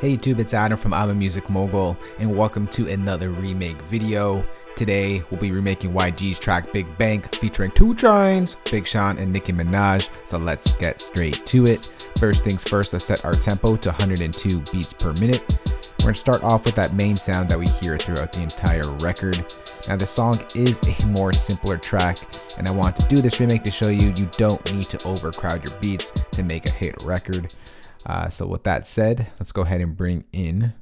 Hey YouTube, it's Adam from I'm a Music Mogul, and welcome to another remake video. Today, we'll be remaking YG's track Big Bank featuring 2 Chainz, Big Sean and Nicki Minaj, so let's get straight to it. First things first, let's set our tempo to 102 beats per minute. We're going to start off with that main sound that we hear throughout the entire record. Now the song is a more simpler track, and I want to do this remake to show you don't need to overcrowd your beats to make a hit record. So with that said, let's go ahead and bring in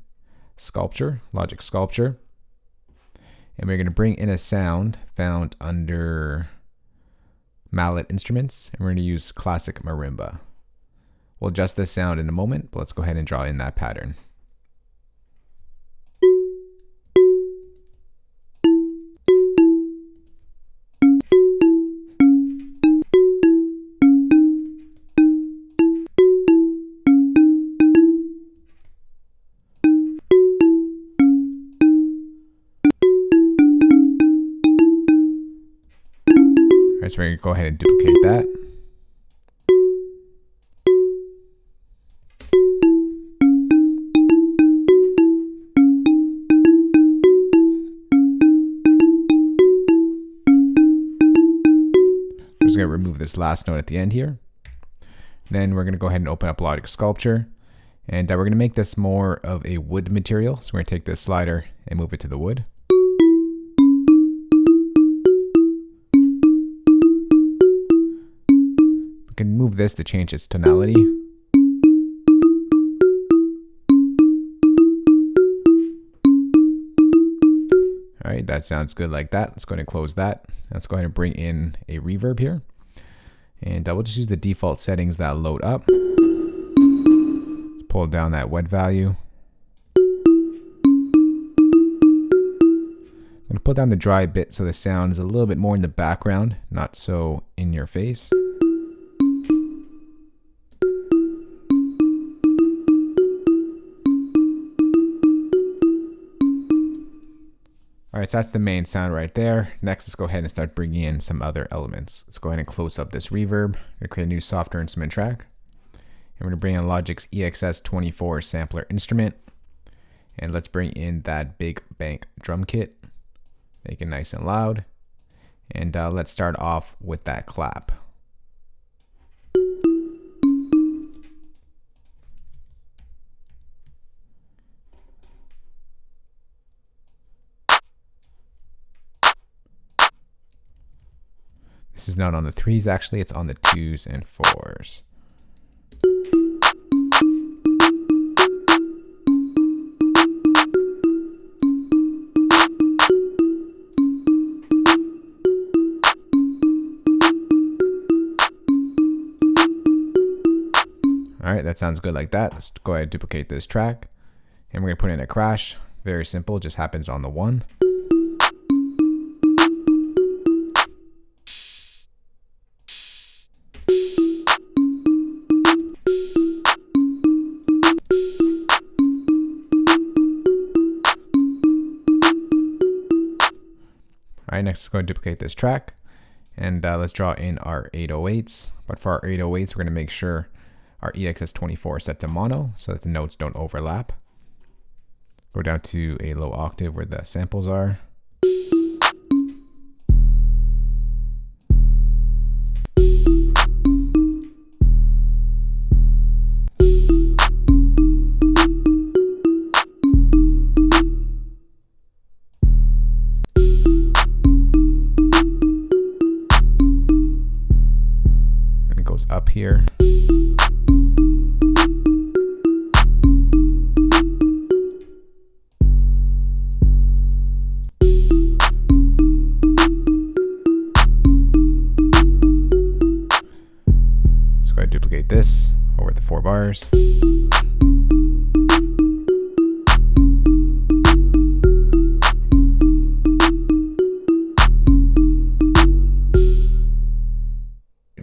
Sculpture, Logic Sculpture. And we're going to bring in a sound found under mallet instruments, and we're going to use classic marimba. We'll adjust this sound in a moment, but let's go ahead and draw in that pattern. So we're going to go ahead and duplicate that. I'm just going to remove this last note at the end here. Then we're going to go ahead and open up Logic Sculpture. And we're going to make this more of a wood material. So we're going to take this slider and move it to the wood. We can move this to change its tonality. All right, that sounds good like that. Let's go ahead and close that. Let's go ahead and bring in a reverb here. And we'll just use the default settings that load up. Let's pull down that wet value. I'm going to pull down the dry bit so the sound is a little bit more in the background, not so in your face. All right, so that's the main sound right there. Next, let's go ahead and start bringing in some other elements. Let's go ahead and close up this reverb. I'm gonna create a new software instrument track. And we're gonna bring in Logic's EXS24 sampler instrument. And let's bring in that Big Bank drum kit. Make it nice and loud. And let's start off with that clap. This is not on the 3s, actually, it's on the 2s and 4s. All right, that sounds good like that. Let's go ahead and duplicate this track. And we're gonna put in a crash. Very simple, just happens on the 1. All right, next let's go and duplicate this track, and let's draw in our 808s. But for our 808s, we're going to make sure our EXS24 is set to mono so that the notes don't overlap. Go down to a low octave where the samples are. Up here. Let's go ahead and duplicate this over the 4 bars.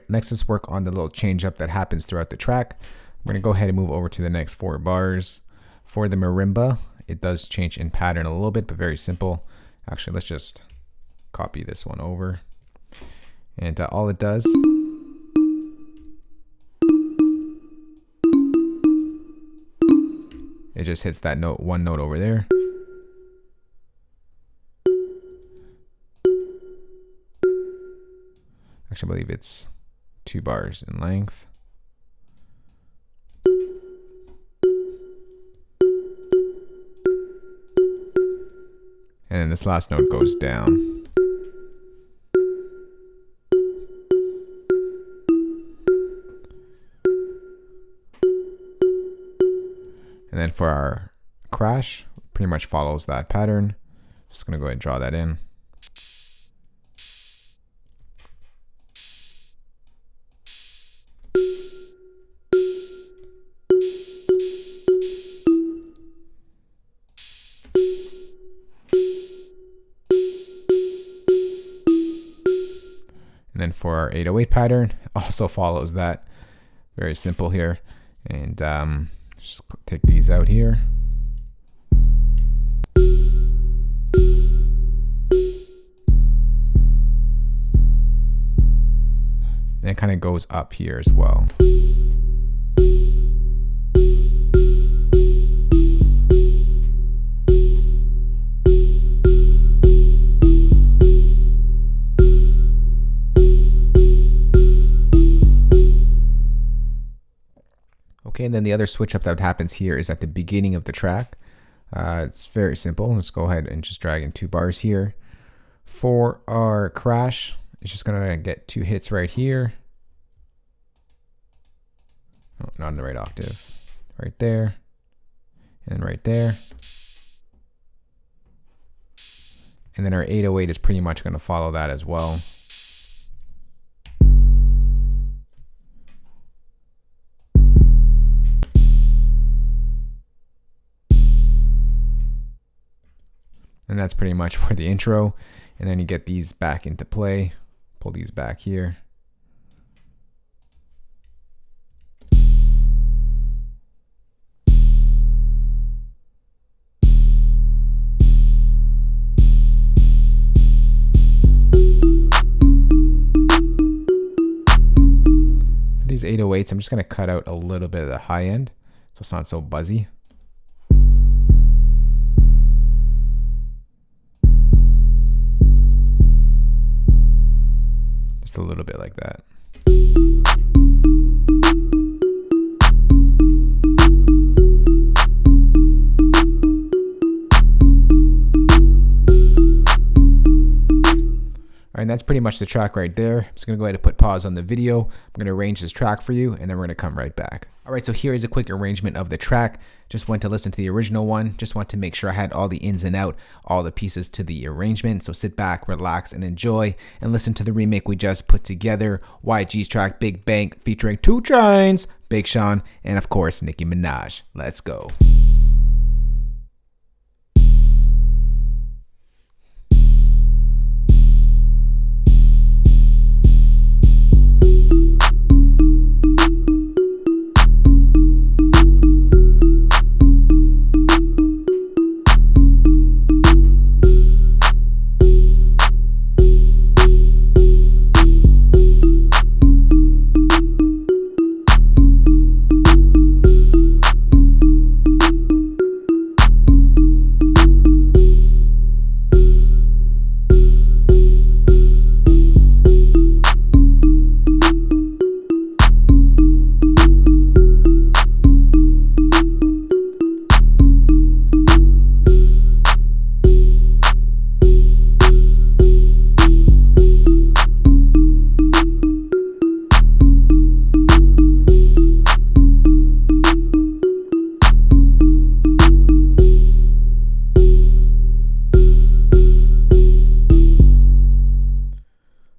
Next, let's work on the little change up that happens throughout the track. We're going to go ahead and move over to the next 4 bars. For the marimba, it does change in pattern a little bit, but very simple. Actually, let's just copy this one over. And all it does it just hits that note, one note over there. Actually, I believe it's 2 bars in length. And then this last note goes down. And then for our crash, pretty much follows that pattern. Just gonna go ahead and draw that in. And then for our 808 pattern, also follows that. Very simple here. And just take these out here. And it kind of goes up here as well. Okay, and then the other switch up that happens here is at the beginning of the track. It's very simple. Let's go ahead and just drag in 2 bars here. For our crash, it's just gonna get 2 hits right here. Oh, not in the right octave. Right there, and right there. And then our 808 is pretty much gonna follow that as well. And that's pretty much for the intro. And then you get these back into play. Pull these back here. For these 808s, I'm just going to cut out a little bit of the high end so it's not so buzzy. Just a little bit like that. All right, and that's pretty much the track right there. I'm just gonna go ahead and put pause on the video. I'm gonna arrange this track for you, and then we're gonna come right back. All right, so here is a quick arrangement of the track. Just went to listen to the original one. Just want to make sure I had all the ins and out, all the pieces to the arrangement. So sit back, relax, and enjoy, and listen to the remake we just put together. YG's track, Big Bang, featuring 2 Chainz, Big Sean, and of course, Nicki Minaj. Let's go.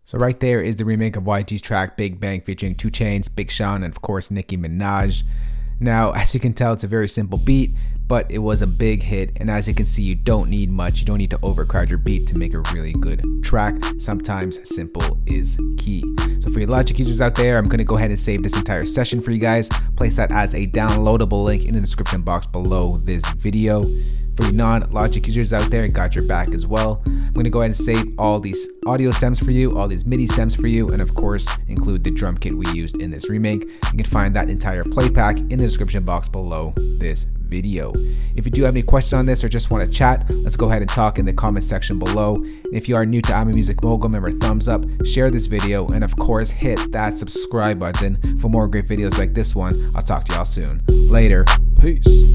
So right there is the remake of YG's track Big Bang featuring 2 Chainz, Big Sean, and of course Nicki Minaj. Now, as you can tell, it's a very simple beat, but it was a big hit, and as you can see, you don't need much. You don't need to overcrowd your beat to make a really good track. Sometimes simple is key. So for your Logic users out there, I'm going to go ahead and save this entire session for you guys. Place that as a downloadable link in the description box below this video. For you non-Logic users out there, got your back as well. I'm going to go ahead and save all these audio stems for you, all these MIDI stems for you, and of course include the drum kit we used in this remake. You can find that entire play pack in the description box below this video. video. If you do have any questions on this or just want to chat, let's go ahead and talk in the comment section below. And if you are new to I'm a Music Mogul, remember thumbs up, share this video, and of course hit that subscribe button for more great videos like this one. I'll talk to y'all soon. Later. Peace.